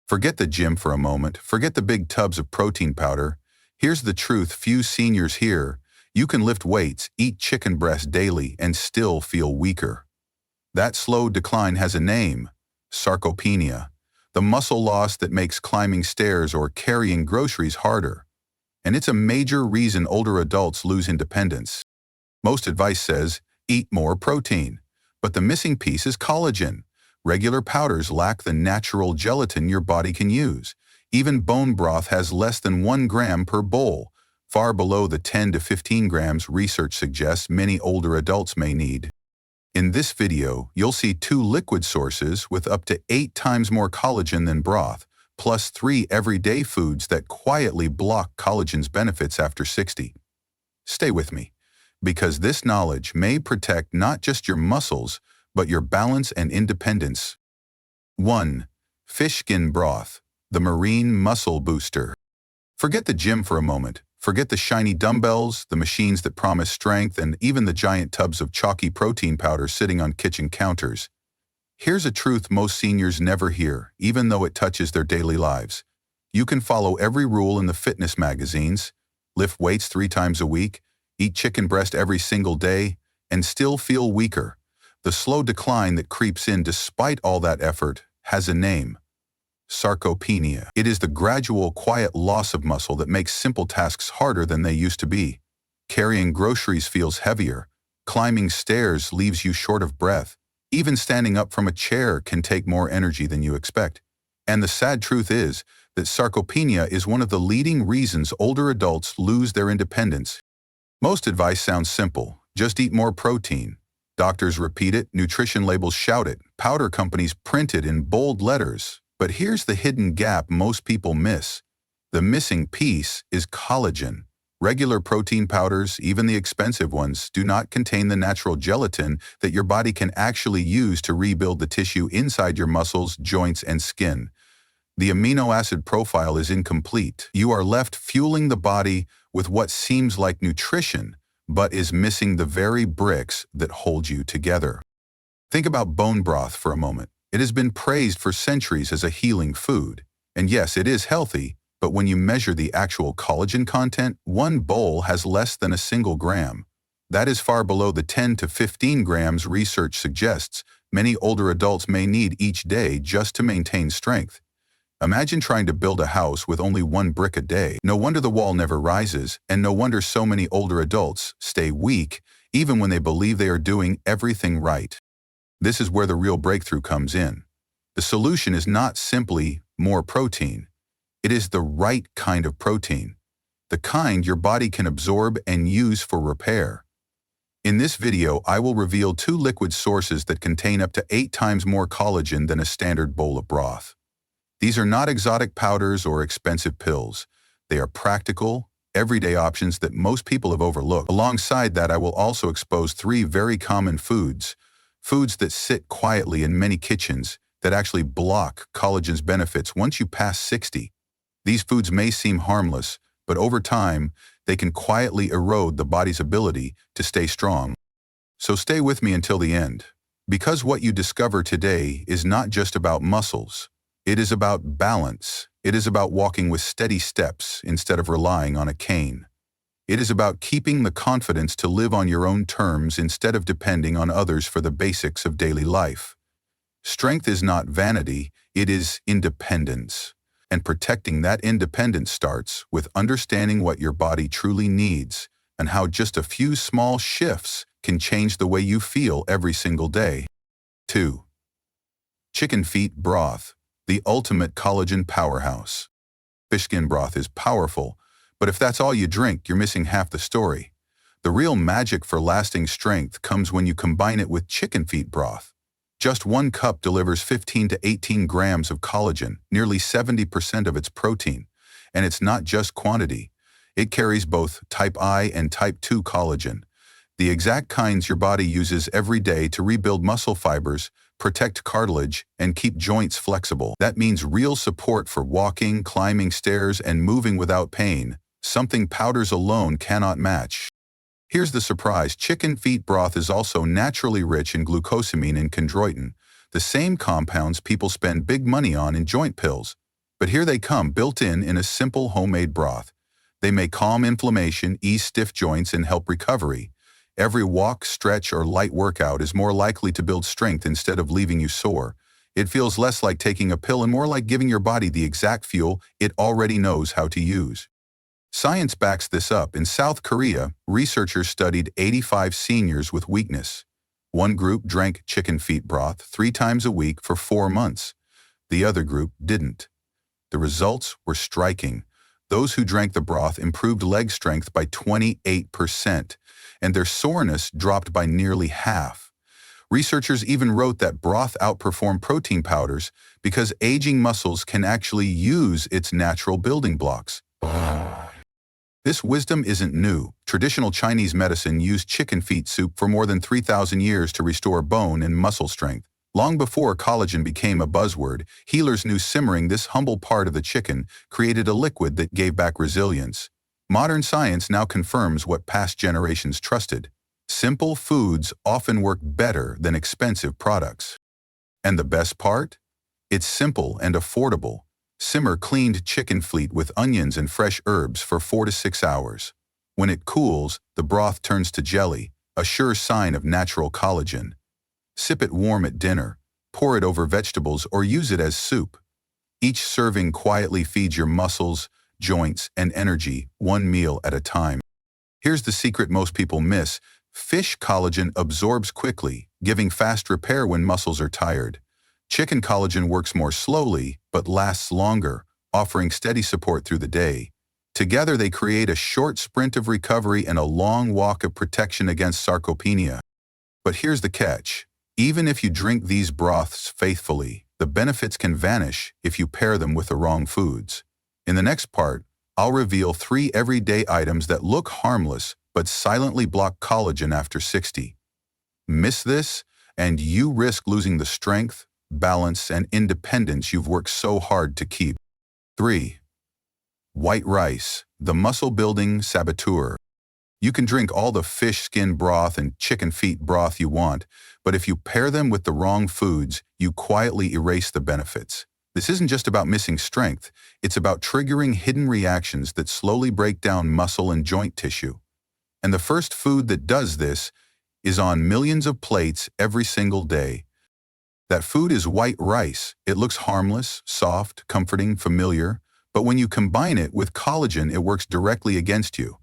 Forget the gym for a moment, forget the big tubs of protein powder. Here's the truth few seniors hear. You can lift weights, eat chicken breast daily, and still feel weaker. That slow decline has a name: sarcopenia, the muscle loss that makes climbing stairs or carrying groceries harder. And it's a major reason older adults lose independence. Most advice says, eat more protein. But the missing piece is collagen. Regular powders lack the natural gelatin your body can use. Even bone broth has less than 1 gram per bowl, far below the 10 to 15 grams research suggests many older adults may need. In this video, you'll see 2 liquid sources with up to 8 times more collagen than broth, plus 3 everyday foods that quietly block collagen's benefits after 60. Stay with me, because this knowledge may protect not just your muscles, but your balance and independence. 1. Fish skin broth, the marine muscle booster. Forget the gym for a moment. Forget the shiny dumbbells, the machines that promise strength, and even the giant tubs of chalky protein powder sitting on kitchen counters. Here's a truth most seniors never hear, even though it touches their daily lives. You can follow every rule in the fitness magazines, lift weights 3 times a week, eat chicken breast every single day, and still feel weaker. The slow decline that creeps in despite all that effort has a name: sarcopenia. It is the gradual, quiet loss of muscle that makes simple tasks harder than they used to be. Carrying groceries feels heavier. Climbing stairs leaves you short of breath. Even standing up from a chair can take more energy than you expect. And the sad truth is that sarcopenia is one of the leading reasons older adults lose their independence. Most advice sounds simple: just eat more protein. Doctors repeat it, nutrition labels shout it, powder companies print it in bold letters. But here's the hidden gap most people miss. The missing piece is collagen. Regular protein powders, even the expensive ones, do not contain the natural gelatin that your body can actually use to rebuild the tissue inside your muscles, joints, and skin. The amino acid profile is incomplete. You are left fueling the body with what seems like nutrition, but is missing the very bricks that hold you together. Think about bone broth for a moment. It has been praised for centuries as a healing food. And yes, it is healthy, but when you measure the actual collagen content, 1 bowl has less than a single gram. That is far below the 10 to 15 grams research suggests many older adults may need each day just to maintain strength. Imagine trying to build a house with only 1 brick a day. No wonder the wall never rises, and no wonder so many older adults stay weak even when they believe they are doing everything right. This is where the real breakthrough comes in. The solution is not simply more protein. It is the right kind of protein, the kind your body can absorb and use for repair. In this video, I will reveal 2 liquid sources that contain up to 8 times more collagen than a standard bowl of broth. These are not exotic powders or expensive pills. They are practical, everyday options that most people have overlooked. Alongside that, I will also expose 3 very common foods that sit quietly in many kitchens that actually block collagen's benefits once you pass 60. These foods may seem harmless, but over time, they can quietly erode the body's ability to stay strong. So stay with me until the end, because what you discover today is not just about muscles. It is about balance. It is about walking with steady steps instead of relying on a cane. It is about keeping the confidence to live on your own terms instead of depending on others for the basics of daily life. Strength is not vanity, it is independence. And protecting that independence starts with understanding what your body truly needs and how just a few small shifts can change the way you feel every single day. 2. Chicken feet broth, the ultimate collagen powerhouse. Fish skin broth is powerful, but if that's all you drink, you're missing half the story. The real magic for lasting strength comes when you combine it with chicken feet broth. Just 1 cup delivers 15 to 18 grams of collagen, nearly 70% of its protein. And it's not just quantity. It carries both type I and type 2 collagen, the exact kinds your body uses every day to rebuild muscle fibers, protect cartilage, and keep joints flexible. That means real support for walking, climbing stairs, and moving without pain, something powders alone cannot match. Here's the surprise: chicken feet broth is also naturally rich in glucosamine and chondroitin, the same compounds people spend big money on in joint pills. But here they come, built in a simple homemade broth. They may calm inflammation, ease stiff joints, and help recovery. Every walk, stretch, or light workout is more likely to build strength instead of leaving you sore. It feels less like taking a pill and more like giving your body the exact fuel it already knows how to use. Science backs this up. In South Korea, researchers studied 85 seniors with weakness. One group drank chicken feet broth 3 times a week for 4 months. The other group didn't. The results were striking. Those who drank the broth improved leg strength by 28%, and their soreness dropped by nearly half. Researchers even wrote that broth outperformed protein powders because aging muscles can actually use its natural building blocks. This wisdom isn't new. Traditional Chinese medicine used chicken feet soup for more than 3,000 years to restore bone and muscle strength. Long before collagen became a buzzword, healers knew simmering this humble part of the chicken created a liquid that gave back resilience. Modern science now confirms what past generations trusted. Simple foods often work better than expensive products. And the best part? It's simple and affordable. Simmer cleaned chicken feet with onions and fresh herbs for 4 to 6 hours. When it cools, the broth turns to jelly, a sure sign of natural collagen. Sip it warm at dinner, pour it over vegetables, or use it as soup. Each serving quietly feeds your muscles, joints, and energy, one meal at a time. Here's the secret most people miss. Fish collagen absorbs quickly, giving fast repair when muscles are tired. Chicken collagen works more slowly, but lasts longer, offering steady support through the day. Together they create a short sprint of recovery and a long walk of protection against sarcopenia. But here's the catch. Even if you drink these broths faithfully, the benefits can vanish if you pair them with the wrong foods. In the next part, I'll reveal 3 everyday items that look harmless but silently block collagen after 60. Miss this, and you risk losing the strength, balance, and independence you've worked so hard to keep. 3. White rice, the muscle-building saboteur. You can drink all the fish skin broth and chicken feet broth you want, but if you pair them with the wrong foods, you quietly erase the benefits. This isn't just about missing strength, it's about triggering hidden reactions that slowly break down muscle and joint tissue. And the first food that does this is on millions of plates every single day. That food is white rice. It looks harmless, soft, comforting, familiar, but when you combine it with collagen, it works directly against you.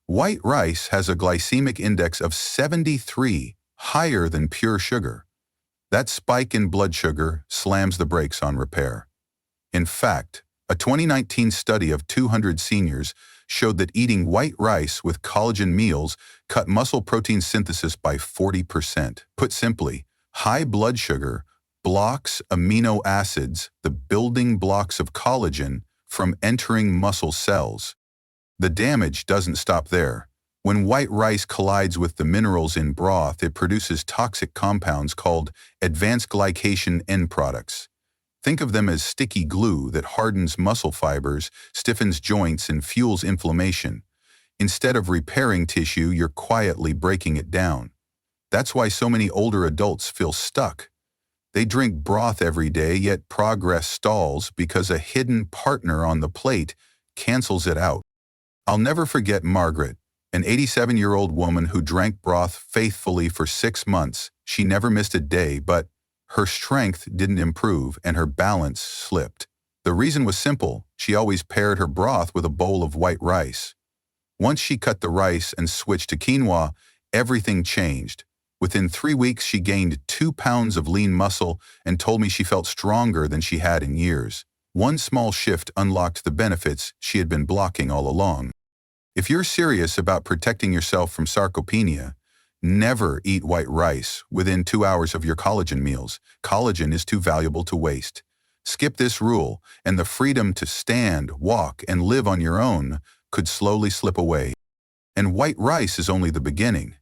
White rice has a glycemic index of 73, higher than pure sugar. That spike in blood sugar slams the brakes on repair. In fact, a 2019 study of 200 seniors showed that eating white rice with collagen meals cut muscle protein synthesis by 40%. Put simply, high blood sugar blocks amino acids, the building blocks of collagen, from entering muscle cells. The damage doesn't stop there. When white rice collides with the minerals in broth, it produces toxic compounds called advanced glycation end products. Think of them as sticky glue that hardens muscle fibers, stiffens joints, and fuels inflammation. Instead of repairing tissue, you're quietly breaking it down. That's why so many older adults feel stuck. They drink broth every day, yet progress stalls because a hidden partner on the plate cancels it out. I'll never forget Margaret, an 87-year-old woman who drank broth faithfully for 6 months. She never missed a day, but her strength didn't improve and her balance slipped. The reason was simple. She always paired her broth with a bowl of white rice. Once she cut the rice and switched to quinoa, everything changed. Within 3 weeks, she gained 2 pounds of lean muscle and told me she felt stronger than she had in years. One small shift unlocked the benefits she had been blocking all along. If you're serious about protecting yourself from sarcopenia, never eat white rice within 2 hours of your collagen meals. Collagen is too valuable to waste. Skip this rule, and the freedom to stand, walk, and live on your own could slowly slip away. And white rice is only the beginning.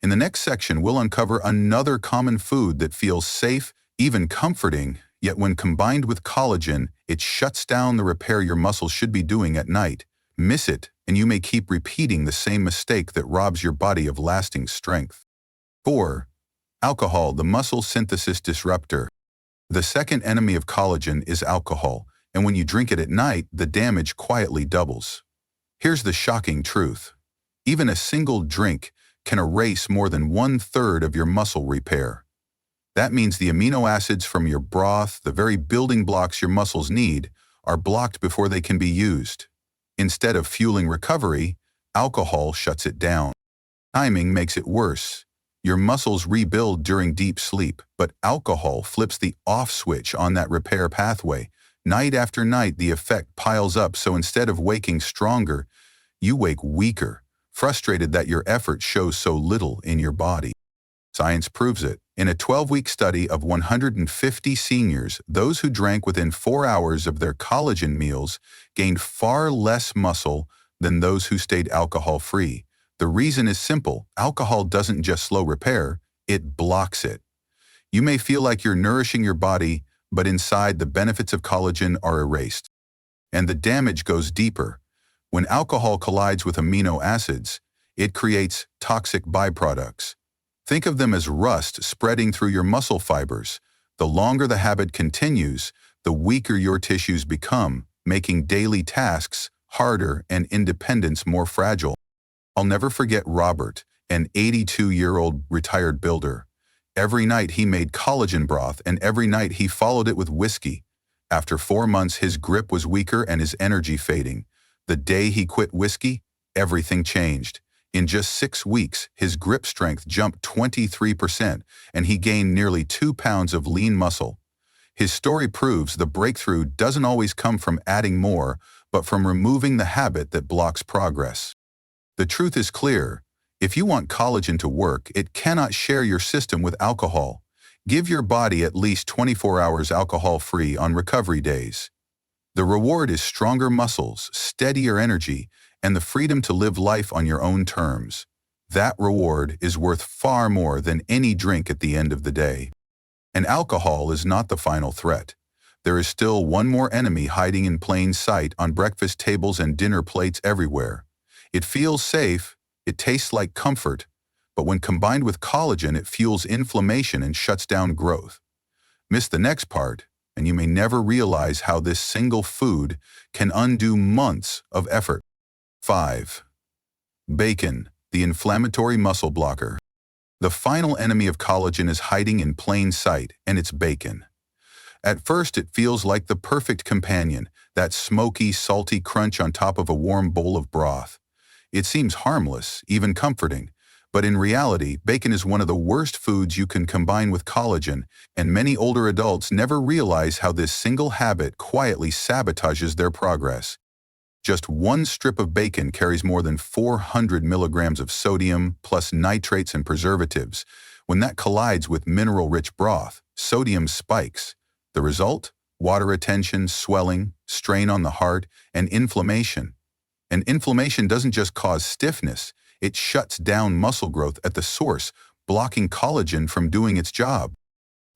In the next section, we'll uncover another common food that feels safe, even comforting, yet when combined with collagen, it shuts down the repair your muscles should be doing at night. Miss it, and you may keep repeating the same mistake that robs your body of lasting strength. 4. Alcohol, the muscle synthesis disruptor. The second enemy of collagen is alcohol. And when you drink it at night, the damage quietly doubles. Here's the shocking truth. Even a single drink can erase more than 1/3 of your muscle repair. That means the amino acids from your broth, the very building blocks your muscles need, are blocked before they can be used. Instead of fueling recovery, alcohol shuts it down. Timing makes it worse. Your muscles rebuild during deep sleep, but alcohol flips the off switch on that repair pathway. Night after night, the effect piles up, so instead of waking stronger, you wake weaker, frustrated that your effort shows so little in your body. Science proves it. In a 12-week study of 150 seniors, those who drank within 4 hours of their collagen meals gained far less muscle than those who stayed alcohol-free. The reason is simple. Alcohol doesn't just slow repair, it blocks it. You may feel like you're nourishing your body, but inside the benefits of collagen are erased. And the damage goes deeper. When alcohol collides with amino acids, it creates toxic byproducts. Think of them as rust spreading through your muscle fibers. The longer the habit continues, the weaker your tissues become, making daily tasks harder and independence more fragile. I'll never forget Robert, an 82-year-old retired builder. Every night he made collagen broth, and every night he followed it with whiskey. After 4 months, his grip was weaker and his energy fading. The day he quit whiskey, everything changed. In just 6 weeks, his grip strength jumped 23%, and he gained nearly 2 pounds of lean muscle. His story proves the breakthrough doesn't always come from adding more, but from removing the habit that blocks progress. The truth is clear. If you want collagen to work, it cannot share your system with alcohol. Give your body at least 24 hours alcohol-free on recovery days. The reward is stronger muscles, steadier energy, and the freedom to live life on your own terms. That reward is worth far more than any drink at the end of the day. And alcohol is not the final threat. There is still one more enemy hiding in plain sight on breakfast tables and dinner plates everywhere. It feels safe, it tastes like comfort, but when combined with collagen, it fuels inflammation and shuts down growth. Miss the next part, and you may never realize how this single food can undo months of effort. 5. Bacon, the inflammatory muscle blocker. The final enemy of collagen is hiding in plain sight, and it's bacon. At first, it feels like the perfect companion, that smoky, salty crunch on top of a warm bowl of broth. It seems harmless, even comforting, but in reality, bacon is one of the worst foods you can combine with collagen, and many older adults never realize how this single habit quietly sabotages their progress. Just one strip of bacon carries more than 400 milligrams of sodium, plus nitrates and preservatives. When that collides with mineral-rich broth, sodium spikes. The result? Water retention, swelling, strain on the heart, and inflammation. And inflammation doesn't just cause stiffness, it shuts down muscle growth at the source, blocking collagen from doing its job.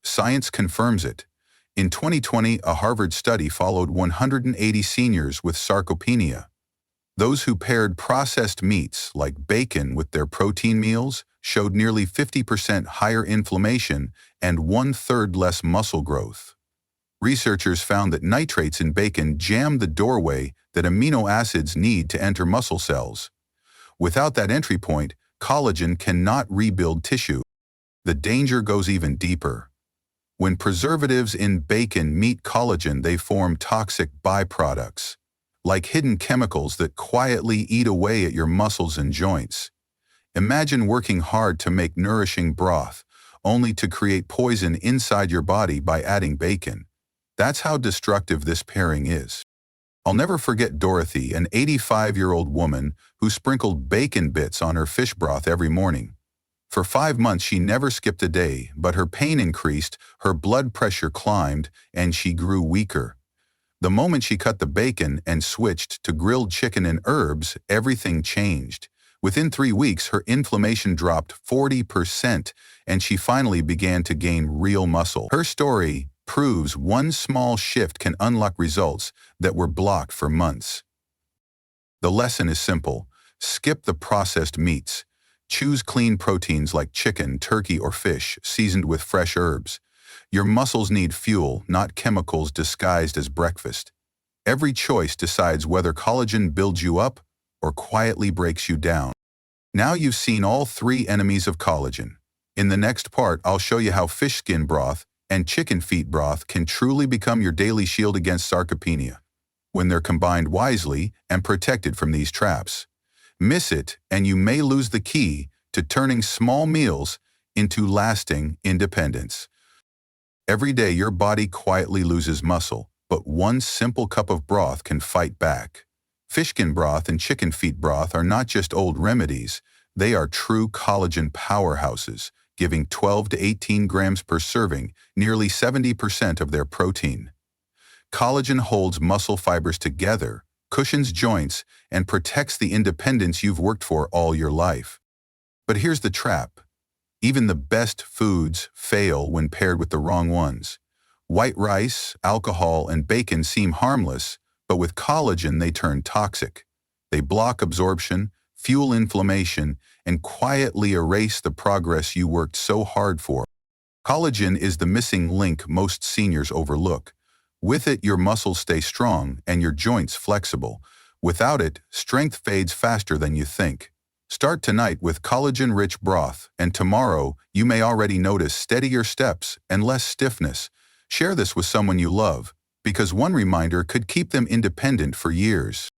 Science confirms it. In 2020, a Harvard study followed 180 seniors with sarcopenia. Those who paired processed meats like bacon with their protein meals showed nearly 50% higher inflammation and 1/3 less muscle growth. Researchers found that nitrates in bacon jam the doorway that amino acids need to enter muscle cells. Without that entry point, collagen cannot rebuild tissue. The danger goes even deeper. When preservatives in bacon meet collagen, they form toxic byproducts, like hidden chemicals that quietly eat away at your muscles and joints. Imagine working hard to make nourishing broth, only to create poison inside your body by adding bacon. That's how destructive this pairing is. I'll never forget Dorothy, an 85-year-old woman who sprinkled bacon bits on her fish broth every morning. For 5 months, she never skipped a day, but her pain increased, her blood pressure climbed, and she grew weaker. The moment she cut the bacon and switched to grilled chicken and herbs, everything changed. Within 3 weeks, her inflammation dropped 40%, and she finally began to gain real muscle. Her story proves one small shift can unlock results that were blocked for months. The lesson is simple. Skip the processed meats. Choose clean proteins like chicken, turkey, or fish, seasoned with fresh herbs. Your muscles need fuel, not chemicals disguised as breakfast. Every choice decides whether collagen builds you up or quietly breaks you down. Now you've seen all three enemies of collagen. In the next part, I'll show you how fish skin broth and chicken feet broth can truly become your daily shield against sarcopenia, when they're combined wisely and protected from these traps. Miss it, and you may lose the key to turning small meals into lasting independence. Every day, your body quietly loses muscle, but one simple cup of broth can fight back. Fish skin broth and chicken feet broth are not just old remedies, they are true collagen powerhouses, giving 12 to 18 grams per serving, nearly 70% of their protein. Collagen holds muscle fibers together, cushions joints, and protects the independence you've worked for all your life. But here's the trap. Even the best foods fail when paired with the wrong ones. White rice, alcohol, and bacon seem harmless, but with collagen they turn toxic. They block absorption, fuel inflammation, and quietly erase the progress you worked so hard for. Collagen is the missing link most seniors overlook. With it, your muscles stay strong and your joints flexible. Without it, strength fades faster than you think. Start tonight with collagen-rich broth, and tomorrow you may already notice steadier steps and less stiffness. Share this with someone you love, because one reminder could keep them independent for years.